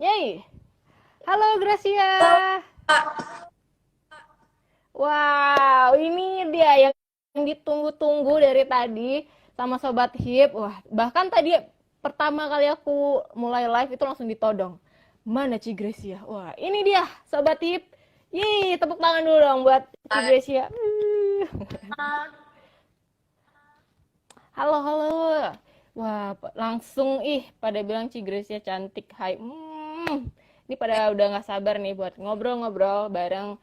Yay! Halo Halo, Gracia. Kak. Wow, ini dia yang ditunggu-tunggu dari tadi sama Sobat Hip. Wah, bahkan tadi pertama kali aku mulai live itu langsung ditodong. Mana Ci Gracia? Wah, ini dia Sobat Hip. Yeay, tepuk tangan dulu dong buat Ci Gracia. Halo, halo. Wah, langsung pada bilang Ci Gracia cantik. Hai. Ini pada udah nggak sabar nih buat ngobrol-ngobrol bareng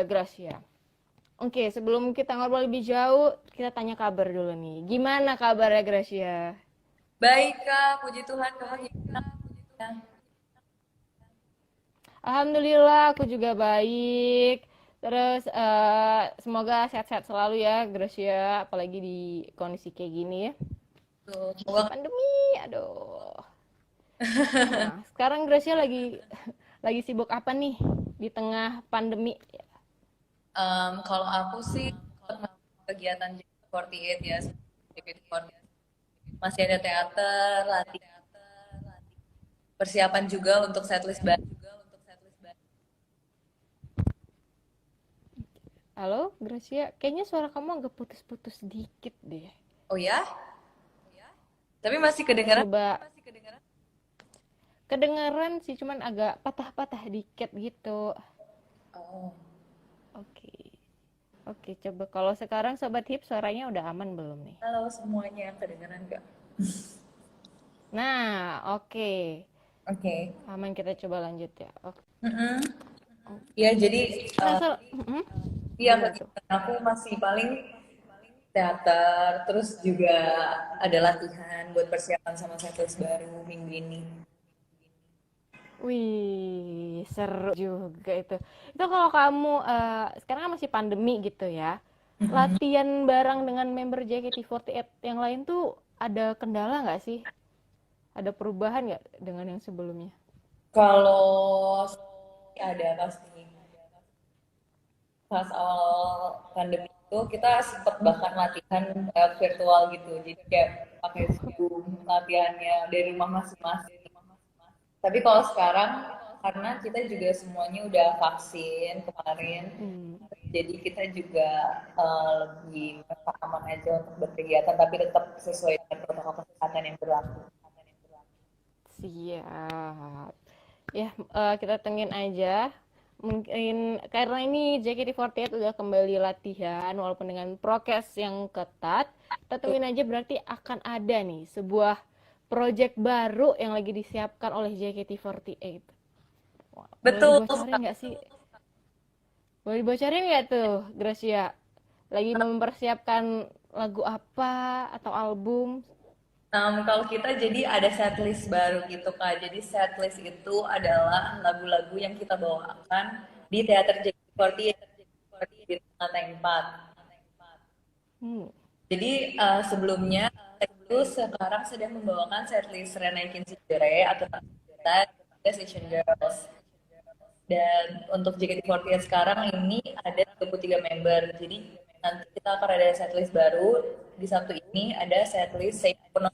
Gracia. Oke, sebelum kita ngobrol lebih jauh, kita tanya kabar dulu nih. Gimana kabarnya Gracia? Baik, Kak. Puji Tuhan, Kakak gimana? Alhamdulillah, aku juga baik. Terus semoga sehat-sehat selalu ya Gracia, apalagi di kondisi kayak gini ya. Tuh, semoga Pandemi, aduh. Nah, sekarang Gracia lagi lagi sibuk apa nih di tengah pandemi? kalau aku sih tetap kegiatan JKT48 ya, JKT48. Masih ada teater, latihan, persiapan juga untuk setlist baru. Halo, Gracia. Kayaknya suara kamu agak putus-putus dikit deh. Oh ya? Tapi masih kedengaran? Coba kedengeran sih, cuman agak patah-patah dikit gitu. Oh, Oke. Oke, coba kalau sekarang Sobat Hip suaranya udah aman belum nih? halo semuanya, kedengaran nggak? Nah, oke. Oke. Aman, kita coba lanjut ya. Oke. Mm-mm. Ya, jadi Nah, eh, iya gimana tuh? kegiatan aku masih paling teater, terus juga ada latihan buat persiapan sama setlist baru minggu ini. Wih, seru juga itu. Itu kalau kamu sekarang kan masih pandemi gitu ya. Mm-mm. Latihan bareng dengan member JKT48 yang lain tuh ada kendala nggak sih? Ada perubahan nggak dengan yang sebelumnya? Kalau ada pasti pas awal pandemi itu kita sempet bahkan latihan virtual gitu, jadi kayak pakai Zoom latihannya dari rumah masing-masing. Tapi kalau sekarang karena kita juga semuanya udah vaksin kemarin, Hmm. jadi kita juga lebih merasa aman aja untuk berkegiatan, tapi tetap sesuai dengan protokol kesehatan yang berlaku. Siap. Ya, kita tengin aja. Mungkin karena ini JKT48 udah kembali latihan walaupun dengan prokes yang ketat, kita tungguin aja berarti akan ada nih sebuah project baru yang lagi disiapkan oleh JKT48. Wah, boleh Betul. dibocorin nggak sih? Boleh dibocorin nggak tuh, Gracia? Lagi mempersiapkan lagu apa atau album? Kalau kita jadi ada setlist baru gitu Kak. Jadi setlist itu adalah lagu-lagu yang kita bawakan di teater JKT48 di Lantai 4. Hmm. Jadi sebelumnya itu sekarang sedang membawakan setlist Renaikin Sejere atau kita Station Girls. Dan untuk JKT48 sekarang ini ada 33 member. Jadi nanti kita akan ada setlist baru. Di Sabtu ini ada setlist Seifuno.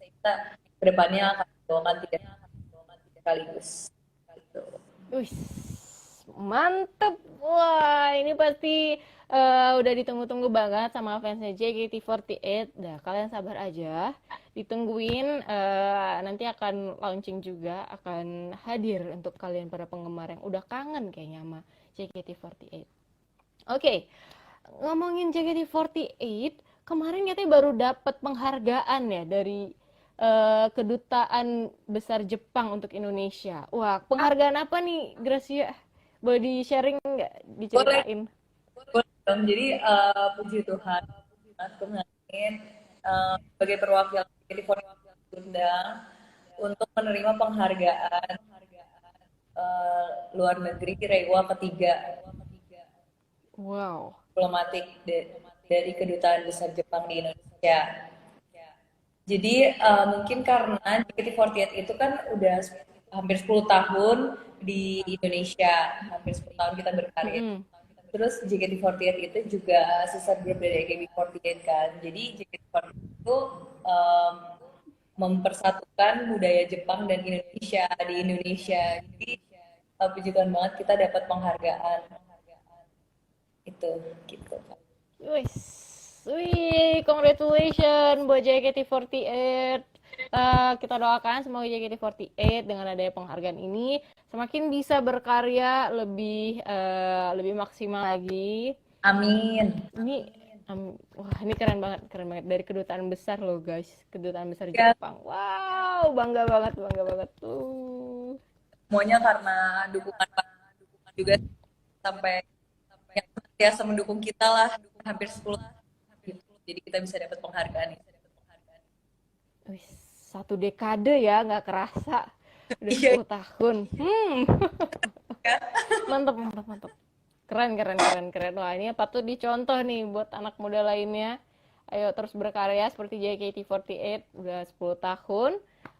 Kita kedepannya akan membawakan tiga sekaligus. Gitu. Wih, mantep. Wah, ini pasti udah ditunggu-tunggu banget sama fansnya JKT48. Dah, kalian sabar aja. Ditungguin, nanti akan launching juga, akan hadir untuk kalian para penggemar yang udah kangen kayaknya sama JKT48. Oke, ngomongin JKT48, kemarin katanya baru dapat penghargaan ya dari Kedutaan Besar Jepang untuk Indonesia. Wah, penghargaan apa nih, Gracia? Boleh di-sharing nggak? Boleh, Diceritain? boleh dong. Jadi puji Tuhan, kemarin sebagai perwakilan JKT48 diundang untuk menerima penghargaan luar negeri Reiwa ketiga Wow. diplomatik dari Kedutaan Besar Jepang di Indonesia. Jadi mungkin karena JKT48 itu kan udah hampir 10 tahun di Indonesia, hampir 10 tahun kita berkarya. Mm-mm. Terus JKT48 itu juga sister group dari AKB48 kan. Jadi JKT48 itu um, mempersatukan budaya Jepang dan Indonesia di Indonesia. Jadi puji Tuhan banget kita dapat penghargaan itu gitu. Wih, wih, congratulations buat JKT48. Kita doakan semoga JKT48 dengan adanya penghargaan ini semakin bisa berkarya lebih maksimal lagi. Amin. Ini wah ini keren banget dari kedutaan besar loh guys, kedutaan besar Ya, Jepang. Wow, bangga banget tuh. semuanya karena dukungan Pak juga sampai yang biasa mendukung kita lah hampir 10 gitu. Jadi kita bisa dapat penghargaan ini. Wih, 1 dekade ya, nggak kerasa. Udah Iya 10 tahun. ya. Mantap. Keren. Wah, ini patut dicontoh nih buat anak muda lainnya. Ayo terus berkarya seperti JKT48, udah 10 tahun,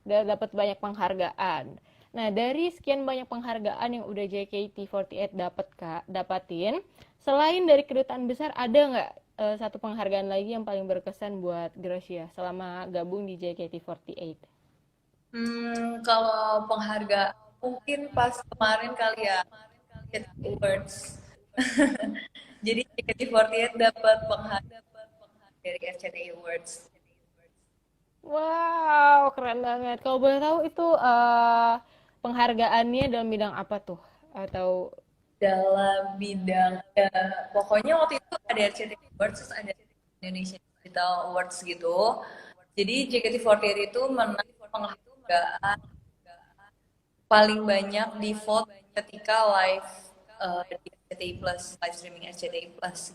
udah dapat banyak penghargaan. Nah, dari sekian banyak penghargaan yang udah JKT48 dapatin, selain dari kedutaan besar, ada nggak satu penghargaan lagi yang paling berkesan buat Gracia selama gabung di JKT48? Kalau penghargaan mungkin pas kemarin kali ya Awards. Jadi JKT48 dapat penghargaan dari RCTI Awards. Wow, keren banget. Kalau boleh tahu itu penghargaannya dalam bidang apa tuh? Atau Dalam bidang ya, pokoknya waktu itu ada RCTI Awards terus ada Indonesia Digital Awards gitu. Jadi JKT48 itu menang penghargaan paling banyak di vote ketika live di RCTI Plus, live streaming RCTI Plus.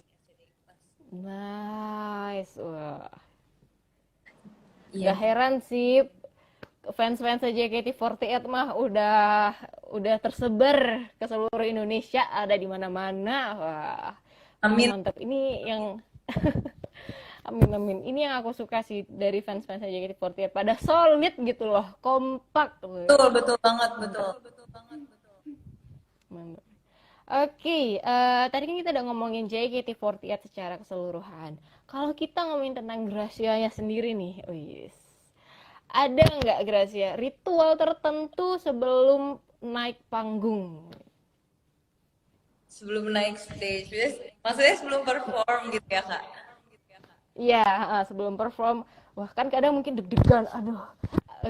nice. Wah, Iya, gak heran sih fans-fans JKT48 mah udah tersebar ke seluruh Indonesia, ada di mana-mana. Wah, amin. mantap. Ini yang amin. Ini yang aku suka sih dari fans-fans JKT48. Pada solid gitu loh, kompak. Betul, betul banget, betul. Mantap. Mantap. Oke, tadi kan kita udah ngomongin JKT48 secara keseluruhan. Kalau kita ngomongin tentang Gracia-nya sendiri nih, wis. Ada nggak Gracia ritual tertentu sebelum naik panggung? Sebelum naik stage, maksudnya sebelum perform gitu ya kak? Iya, sebelum perform. Wah, kan kadang mungkin deg-degan. Aduh,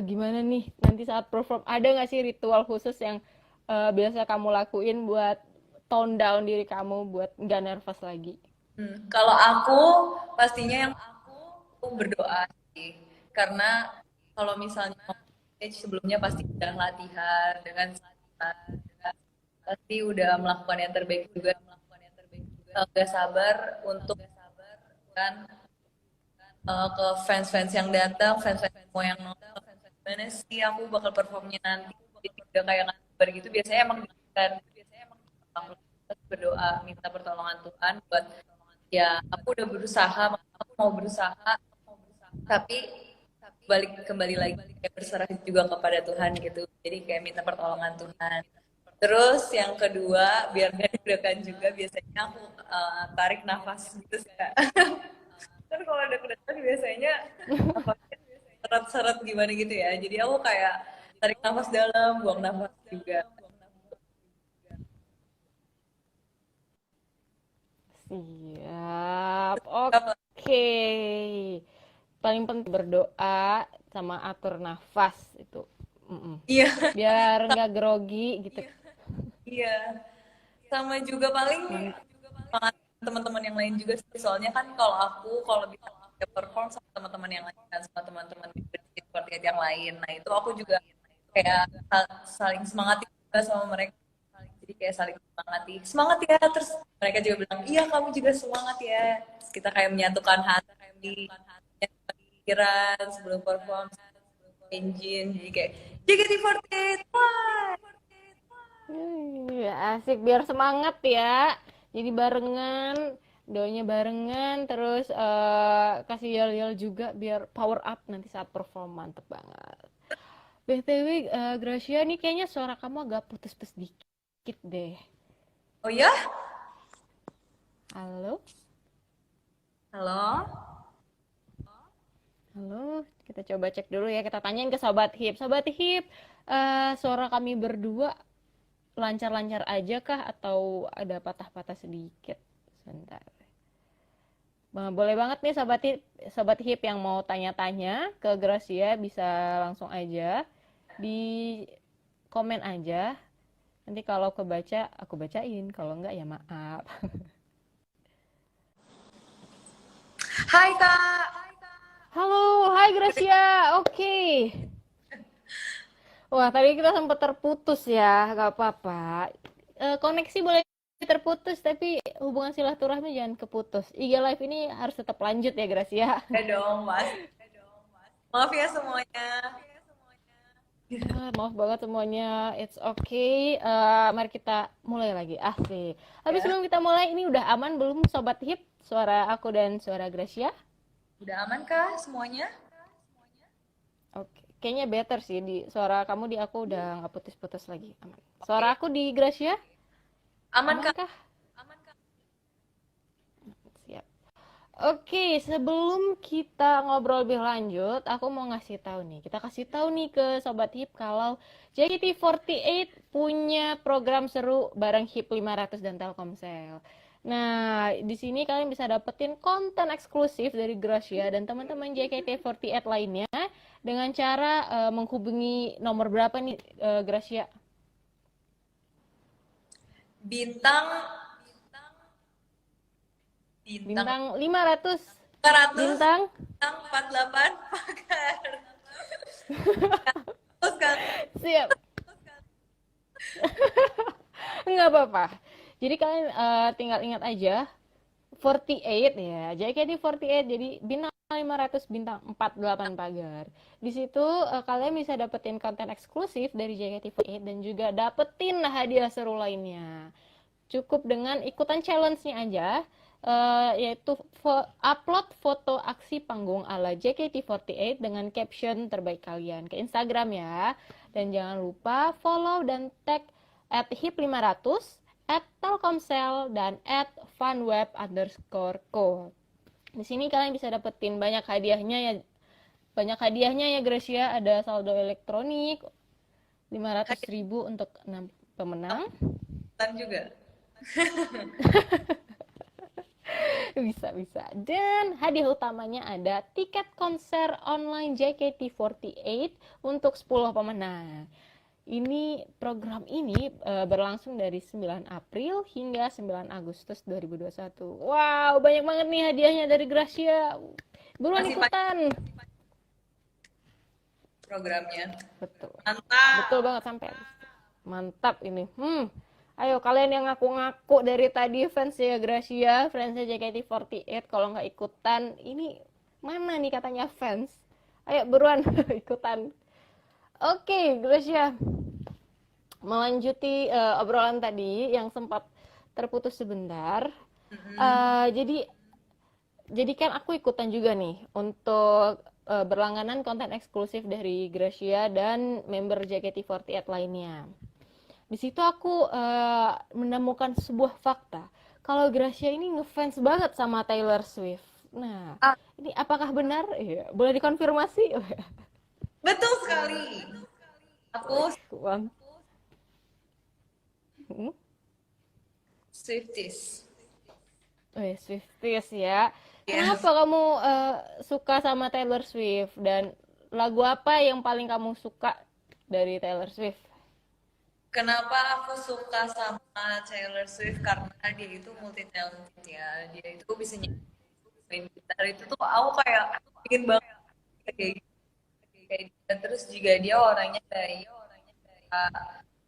gimana nih nanti saat perform? Ada nggak sih ritual khusus yang biasa kamu lakuin buat tone down diri kamu, buat nggak nervous lagi? Kalau aku pastinya yang aku berdoa sih, karena kalau misalnya mau stage sebelumnya pasti udah latihan dengan sangat, pasti udah melakukan yang terbaik juga. Gak sabar untuk kan ke fans-fans yang datang, fans-fans semua yang nonton. Gimana sih aku bakal performnya nanti? Jadi udah kayak nggak sabar gitu. Biasanya emang kan aku berdoa minta pertolongan Tuhan buat ya aku udah berusaha, aku mau berusaha, tapi balik kembali lagi kayak berserah juga kepada Tuhan gitu. Jadi kayak minta pertolongan Tuhan. Terus yang kedua, biar gak deg-degan juga, biasanya aku tarik nafas gitu sih, Kak. Kan kalau deg-degan biasanya nafasnya seret-seret gimana gitu ya. Jadi aku kayak tarik nafas dalam, buang nafas juga. Siap. Oke. Paling penting berdoa sama atur nafas itu. Mm-mm. Iya, Biar nggak grogi gitu. iya. Sama juga paling Man- semangat teman-teman yang lain juga sih. Soalnya kan kalau bisa perform sama teman-teman yang lain kan sama teman-teman seperti yang lain. Nah, itu aku juga kayak saling semangati juga sama mereka. Jadi kayak saling semangati. Semangat ya. Terus mereka juga bilang, "Iya, kamu juga semangat ya." Terus kita kayak menyatukan hati, menyatukan pikiran sebelum perform, engine. Jadi kayak JKT48. Wah. Asik biar semangat ya. Jadi barengan, doanya barengan, terus kasih yel-yel juga biar power up nanti saat perform mantep banget. BTW, Gracia nih kayaknya suara kamu agak putus-putus dikit deh. Oh ya? Halo? Halo? Halo, kita coba cek dulu ya. Kita tanyain ke Sobat Hip. Sobat Hip, suara kami berdua lancar-lancar aja kah atau ada patah-patah sedikit? Sebentar. Boleh banget nih Sobat Hip yang mau tanya-tanya ke Gracia bisa langsung aja di komen aja. Nanti kalau kebaca aku bacain, kalau enggak ya maaf. Hai Kak. Halo, hai Gracia. Oke. Wah, tadi kita sempat terputus ya, nggak apa-apa. Koneksi boleh terputus, tapi hubungan silaturahmi jangan keputus. IG Live ini harus tetap lanjut ya, Gracia. Ya dong, Mas. Maaf ya semuanya. Maaf banget semuanya, it's okay. Mari kita mulai lagi, asik. Tapi Ya, sebelum kita mulai, ini udah aman belum Sobat Hip? Suara aku dan suara Gracia? udah aman kah semuanya? Oke, kayaknya better sih. Suara kamu di aku udah nggak putus-putus lagi, aman. Suara Oke. aku di Gracia, Aman kah? amankah? Siap. Oke, sebelum kita ngobrol lebih lanjut, aku mau ngasih tahu nih. Kita kasih tahu nih ke Sobat Hip kalau JKT48 punya program seru bareng HIP 500 dan Telkomsel. Nah, di sini kalian bisa dapetin konten eksklusif dari Gracia dan teman-teman JKT48 lainnya dengan cara menghubungi nomor berapa nih Gracia? Bintang bintang Bintang 500, 500 bintang bintang 48 pagar. Terus kan siap. Nggak apa-apa. Jadi kalian tinggal ingat aja 48 ya. JKT48 jadi bintang 500 bintang 48 pagar. Di situ kalian bisa dapetin konten eksklusif dari JKT48 dan juga dapetin hadiah seru lainnya. Cukup dengan ikutan challenge-nya aja, yaitu upload foto aksi panggung ala JKT48 dengan caption terbaik kalian ke Instagram ya. Dan jangan lupa follow dan tag @hip500, @telkomsel, dan @funweb_co. Di sini kalian bisa dapetin banyak hadiahnya ya. Banyak hadiahnya ya Gracia, ada saldo elektronik 500.000 untuk 6 pemenang. hadiah juga. Bisa. Dan hadiah utamanya ada tiket konser online JKT48 untuk 10 pemenang. Program ini berlangsung dari 9 April hingga 9 Agustus 2021. Wow, banyak banget nih hadiahnya dari Gracia. Buruan Masih panjang ikutan. programnya. Betul. Mantap. Betul banget sampai Agustus. Mantap ini. Ayo kalian yang ngaku-ngaku dari tadi fans ya Gracia, fansnya JKT48, kalau nggak ikutan, ini mana nih katanya fans? Ayo buruan ikutan. Oke, Gracia, melanjuti obrolan tadi yang sempat terputus sebentar. Jadi kan aku ikutan juga nih untuk berlangganan konten eksklusif dari Gracia dan member JKT48 lainnya. Di situ aku menemukan sebuah fakta kalau Gracia ini ngefans banget sama Taylor Swift. Nah, Ah, ini apakah benar? Iya, boleh dikonfirmasi? betul sekali. Aku Wah, hmm? Swifties. Swifties ya. Yes. Kenapa kamu suka sama Taylor Swift dan lagu apa yang paling kamu suka dari Taylor Swift? Kenapa aku suka sama Taylor Swift? Karena dia itu multi talented ya. Dia itu bisa nyanyi gitar itu tuh aku kayak bikin banget kayak gitu. Kayak gitu. Terus juga dia orangnya kayak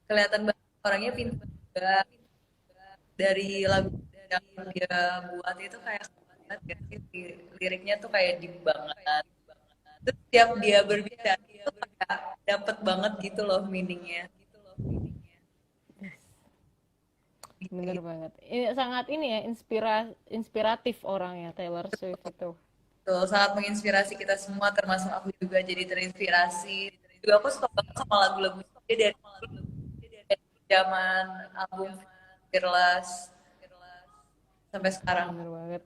kelihatan banget orangnya pintar juga. Dari lagu yang dia buat itu kayak banget gak sih? Liriknya tuh kayak deep banget. Terus setiap dia berbicara itu kayak dapet banget gitu loh meaningnya. Bener banget. Ini sangat ini ya inspiratif orangnya Taylor Swift itu. Betul, sangat menginspirasi kita semua, termasuk aku juga jadi terinspirasi. Juga aku suka banget sama lagu-lagu dia dari zaman album Fearless sampai sekarang. Bener banget.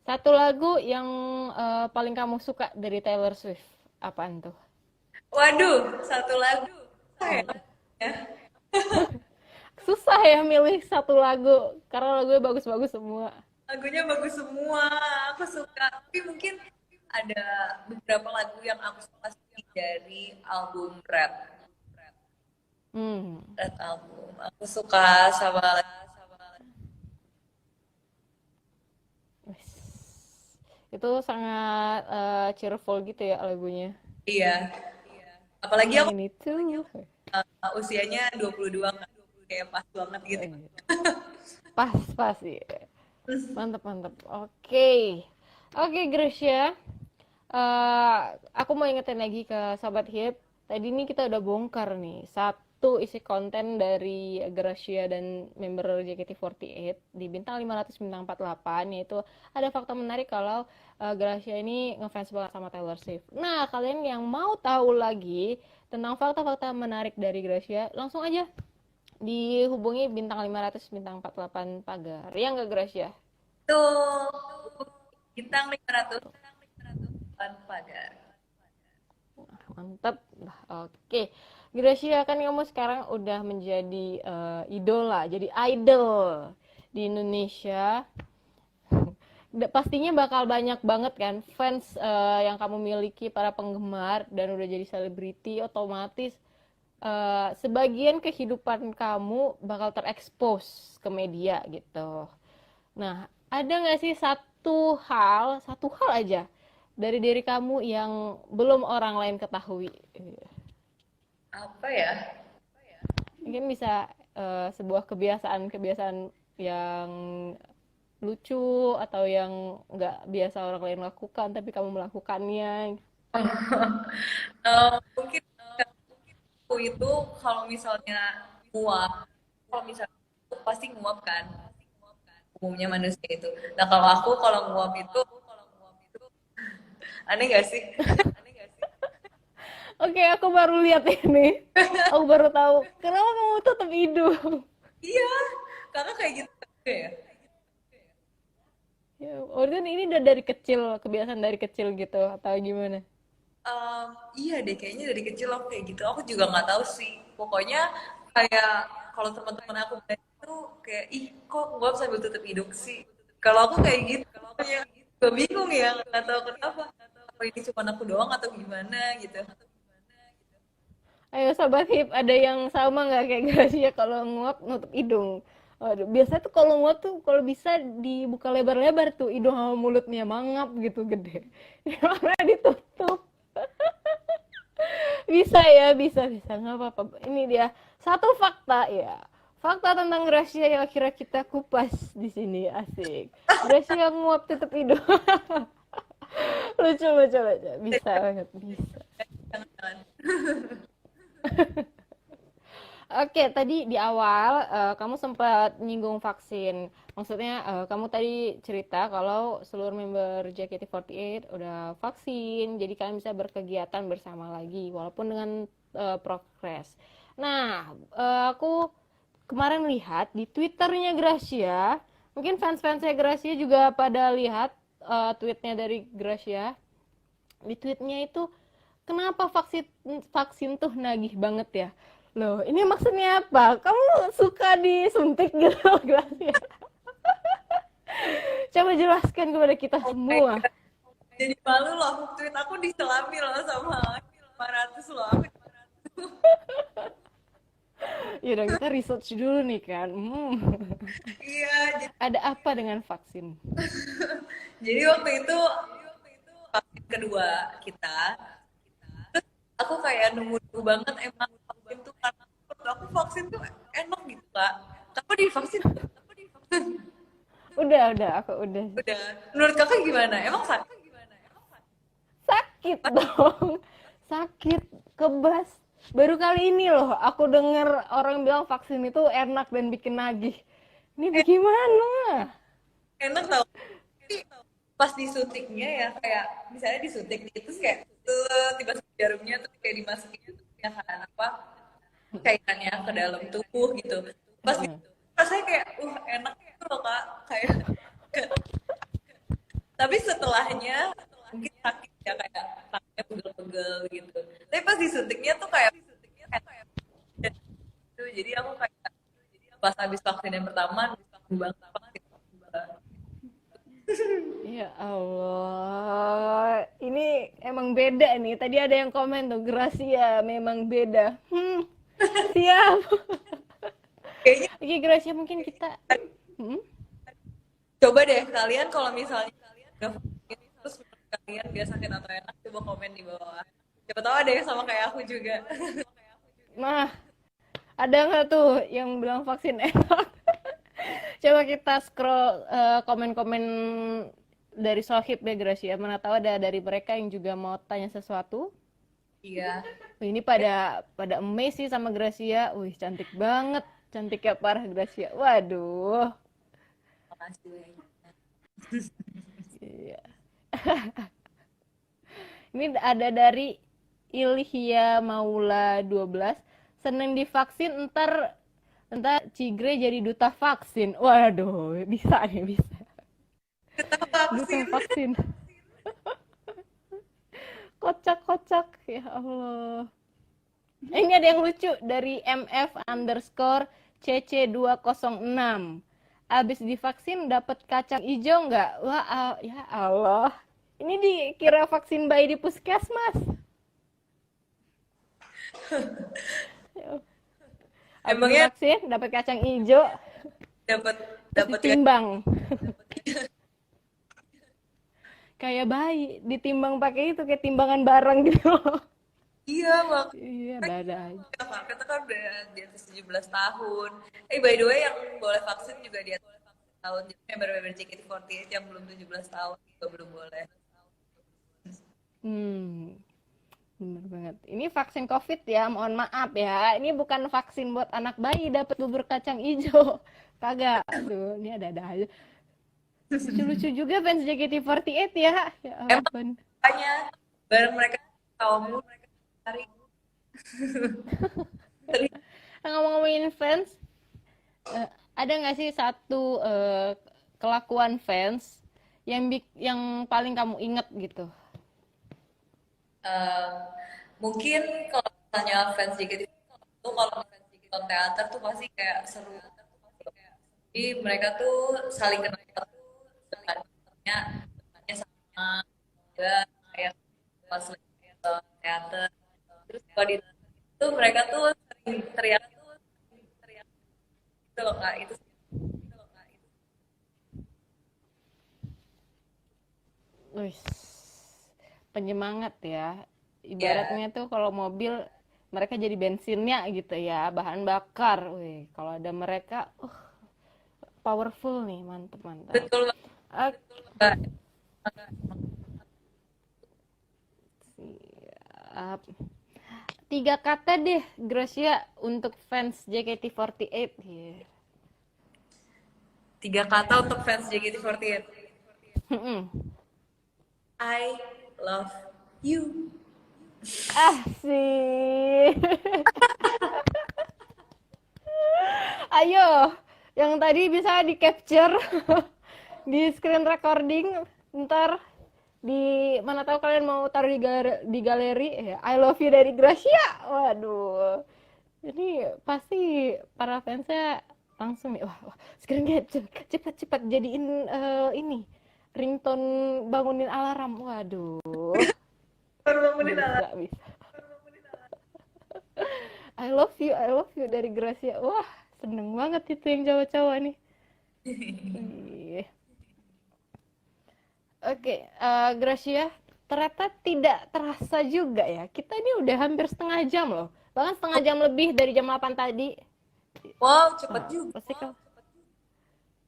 Satu lagu yang paling kamu suka dari Taylor Swift. Apaan tuh? Waduh, satu lagu. Apa Waduh. ya? Susah ya milih satu lagu karena lagunya bagus-bagus semua. Lagunya bagus semua, aku suka. Tapi mungkin ada beberapa lagu yang aku suka sih dari album Red. Hmm. Red album. Aku suka sama Wes. Itu sangat cheerful gitu ya lagunya. dia. Apalagi I aku need to. usianya 22 kan. Kayak pas banget gitu. Pas, pas sih. Mantap, mantap. Oke. Oke, Gracia. Aku mau ingetin lagi ke Sobat Hip. Tadi nih kita udah bongkar nih satu isi konten dari Gracia dan member JKT48 di bintang 500 bintang 48, yaitu ada fakta menarik kalau Gracia ini ngefans banget sama Taylor Swift. Nah, kalian yang mau tahu lagi tentang fakta-fakta menarik dari Gracia, langsung aja dihubungi bintang 500 bintang 48 pagar. Ya nggak, Gracia? Tuh, bintang 500 pagar. Mantap. Nah, oke. Gracia, kan kamu sekarang udah menjadi idola, jadi idol di Indonesia. Pastinya bakal banyak banget kan fans yang kamu miliki, para penggemar, dan udah jadi selebriti, otomatis sebagian kehidupan kamu bakal terekspos ke media gitu. Nah, ada nggak sih satu hal aja dari diri kamu yang belum orang lain ketahui? Apa ya? Mungkin bisa sebuah kebiasaan yang lucu atau yang nggak biasa orang lain lakukan tapi kamu melakukannya. Mungkin aku itu kalau misalnya nguap, kalau misalnya aku pasti nguap kan, umumnya manusia itu. Nah kalau nguap itu aneh gak sih? Oke, aku baru lihat ini. Aku baru tahu kenapa kamu tutup hidung. Iya, kakak kayak gitu juga ya. Ya, organ ini udah dari kecil, kebiasaan dari kecil gitu atau gimana? Iya deh, kayaknya dari kecil aku kayak gitu. Aku juga nggak tahu sih. Pokoknya kayak kalau teman-teman aku bilang itu kayak ih kok nguap sambil tutup hidung sih. Kalau aku kayak gitu, kalau aku ya gue bingung ya, nggak tahu kenapa. Apa ini cuma aku doang atau gimana gitu. Ayo Sobat Hip, ada yang sama nggak kayak Gracia kalau nguap nutup hidung? Waduh, biasanya tuh kalau nguap tuh kalau bisa dibuka lebar-lebar tuh hidung sama mulutnya mangap gitu gede. Karena ditutup. Bisa ya, bisa nggak apa-apa. Ini dia satu fakta ya. Fakta tentang Gracia yang akhirnya kita kupas di sini, asik. Gracia nguap tutup hidung. Lucu, lucu, lucu. Bisa banget, bisa. Jangan-jangan. Oke, tadi di awal kamu sempat nyinggung vaksin. Maksudnya kamu tadi cerita kalau seluruh member JKT48 udah vaksin, jadi kalian bisa berkegiatan bersama lagi, walaupun dengan progres. Nah, aku kemarin lihat di Twitternya Gracia, mungkin fans-fansnya Gracia juga pada lihat tweetnya dari Gracia. Di tweetnya itu, kenapa vaksin vaksin tuh nagih banget ya? Loh, ini maksudnya apa? Kamu suka disuntik gitu, Gracia? Coba jelaskan kepada kita Oh my semua. God. Jadi malu loh, tweet aku diselami loh sama 500 loh. Yaudah, kita research dulu nih kan. Iya, Ada apa dengan vaksin? jadi waktu itu vaksin kedua kita, terus aku kayak nunggu banget emang vaksin tuh karena menurut aku vaksin tuh enak gitu kak. Kamu divaksin Udah, aku udah. udah. Menurut kakak gimana? Emang sakit? Sakit dong. Sakit, kebas. Baru kali ini loh aku denger orang bilang vaksin itu enak dan bikin nagih. Ini bagaimana? Enak tau. Tapi pas disuntiknya ya kayak misalnya disuntik nih, terus kayak tiba jarumnya tuh kayak dimasukin ya kan apa cairannya ke dalam tubuh gitu. Pas di, rasanya kayak enak gitu loh kak, kayak Tapi setelahnya mungkin sakit ya, kayak tangannya pegel-pegel gitu. Tapi pas disuntiknya tuh kayak gitu. Jadi aku kayak pas habis vaksin yang pertama banget vaksin. Ya Allah, ini emang beda nih. Tadi ada yang komen tuh, Gracia memang beda. Siap. Kayaknya Oke, Gracia mungkin kita. Hmm? coba deh kalian kalau misalnya udah vaksin terus menurut kalian gak sakit atau enak, coba komen di bawah. Siapa tahu ada yang sama kayak aku juga. Nah, ada nggak tuh yang bilang vaksin enak? Coba kita scroll komen-komen dari Sohib ya, Gracia. Mana tahu ada dari mereka yang juga mau tanya sesuatu. Iya, Wih, ini pada amazed sih sama Gracia. Wih, cantik banget. Cantik ya parah Gracia. Waduh. makasih banyak. Iya. Ini ada dari Ilhia Maula 12. Seneng divaksin, ntar Cigre jadi duta vaksin. Waduh, bisa nih, bisa. Kita Duta vaksin. vaksin. Kocak-kocak. Ya Allah. Ini ada yang lucu dari MF underscore CC206. Abis divaksin dapat kacang hijau nggak? Wah, ya Allah. Ini dikira vaksin bayi di puskesmas. Abis Emangnya divaksin dapat kacang hijau, dapat terus dapat ditimbang. Kayak bayi, ditimbang pakai itu kayak timbangan barang gitu. iya mak. Iya, ada aja. Kita kan udah di atas 17 tahun. By the way yang boleh vaksin juga di atas 17 tahun. Jadi member-member JKT48 yang belum 17 tahun juga belum boleh. Bener banget. Ini vaksin COVID ya, mohon maaf ya. Ini bukan vaksin buat anak bayi dapat bubur kacang hijau. Kagak. Aduh, ini ada aja. Lucu-lucu juga fans JKT48 ya. Ya Emang ampun. makanya bareng mereka kamu hari Ngomong-ngomongin fans, ada nggak sih satu kelakuan fans yang paling kamu inget gitu? mungkin kalau misalnya fans JKT itu kalau fans JKT teater tuh pasti kayak seru. Jadi mereka tuh saling kenal dengannya sama juga kayak pas lagi nonton teater. Terus kalau di itu mereka tuh sering teriak gitu loh kak, itu Wih, penyemangat ya. ya. Ibaratnya tuh kalau mobil mereka jadi bensinnya gitu ya, bahan bakar. Wih, kalau ada mereka, powerful nih, mantep mantap. Betul banget. Siap. 3 kata deh, Gracia, untuk fans JKT48. Yeah. 3 kata untuk fans JKT48. Mm-mm. I love you. Sih. Ayo, yang tadi bisa di capture di screen recording, ntar di mana tahu kalian mau taruh di galeri ya, I love you dari Gracia. Waduh, ini pasti para fansnya langsung nih, wah screen capture, cepat jadiin ini ringtone bangunin alarm. Waduh, bisa. I love you dari Gracia. Wah, seneng banget itu yang cowok-cowok nih. Iya. Oke, Gracia, ternyata tidak terasa juga ya. Kita ini udah hampir setengah jam loh. Bahkan setengah jam lebih dari jam 8 tadi. Wow, cepet Wah, juga. pasti kan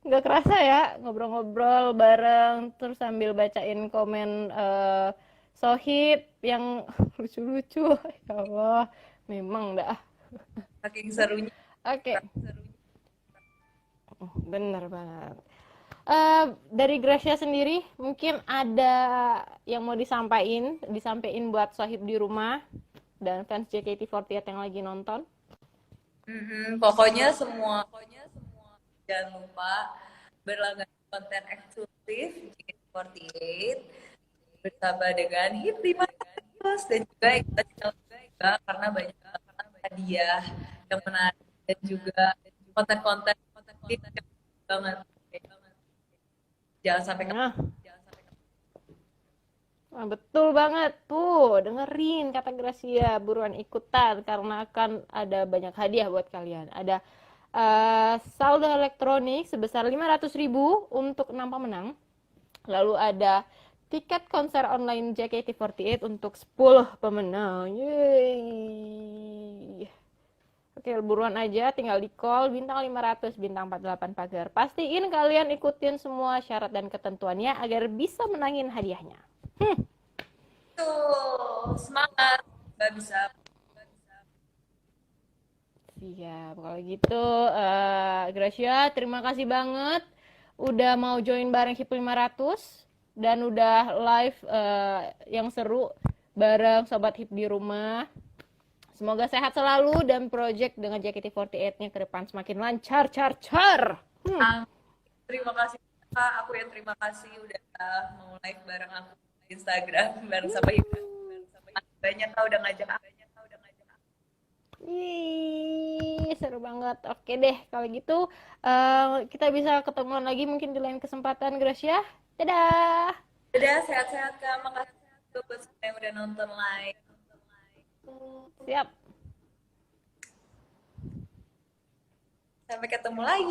nggak kerasa ya ngobrol-ngobrol bareng terus sambil bacain komen Sohib yang lucu-lucu. Ya Allah, memang dah. Saking serunya. Oke, bener banget. Dari Gracia sendiri mungkin ada yang mau disampaikan buat Sohib di rumah dan fans JKT48 yang lagi nonton. Pokoknya semua jangan lupa berlangganan konten eksklusif JKT48 bersama dengan Hipri Mas dan juga kita juga karena banyak hadiah yang menarik dan juga konten-konten yang banget. Jangan sampai Nah, betul banget tuh, dengerin kata Gracia, buruan ikutan karena akan ada banyak hadiah buat kalian. Ada saldo elektronik sebesar 500.000 untuk 6 pemenang. Lalu ada tiket konser online JKT48 untuk 10 pemenang. Yeay. Oke, buruan aja, tinggal di call bintang 500 bintang 48 pagar. Pastiin kalian ikutin semua syarat dan ketentuannya agar bisa menangin hadiahnya. tuh semangat nggak bisa. Siap, kalau gitu Gracia, terima kasih banget udah mau join bareng HIP 500 dan udah live yang seru bareng Sobat HIP di rumah. Semoga sehat selalu dan project dengan JKT48-nya ke depan semakin lancar, car. Terima kasih Kak, aku yang terima kasih udah mau live bareng aku di Instagram bareng sama Ibu. Banyak Kak udah ngajak aku. Ih, seru banget. Oke deh, kalau gitu kita bisa ketemuan lagi mungkin di lain kesempatan, Gracia. Dadah. Udah sehat-sehat Kak, makasih buat semua yang udah nonton live. Siap. Sampai ketemu lagi.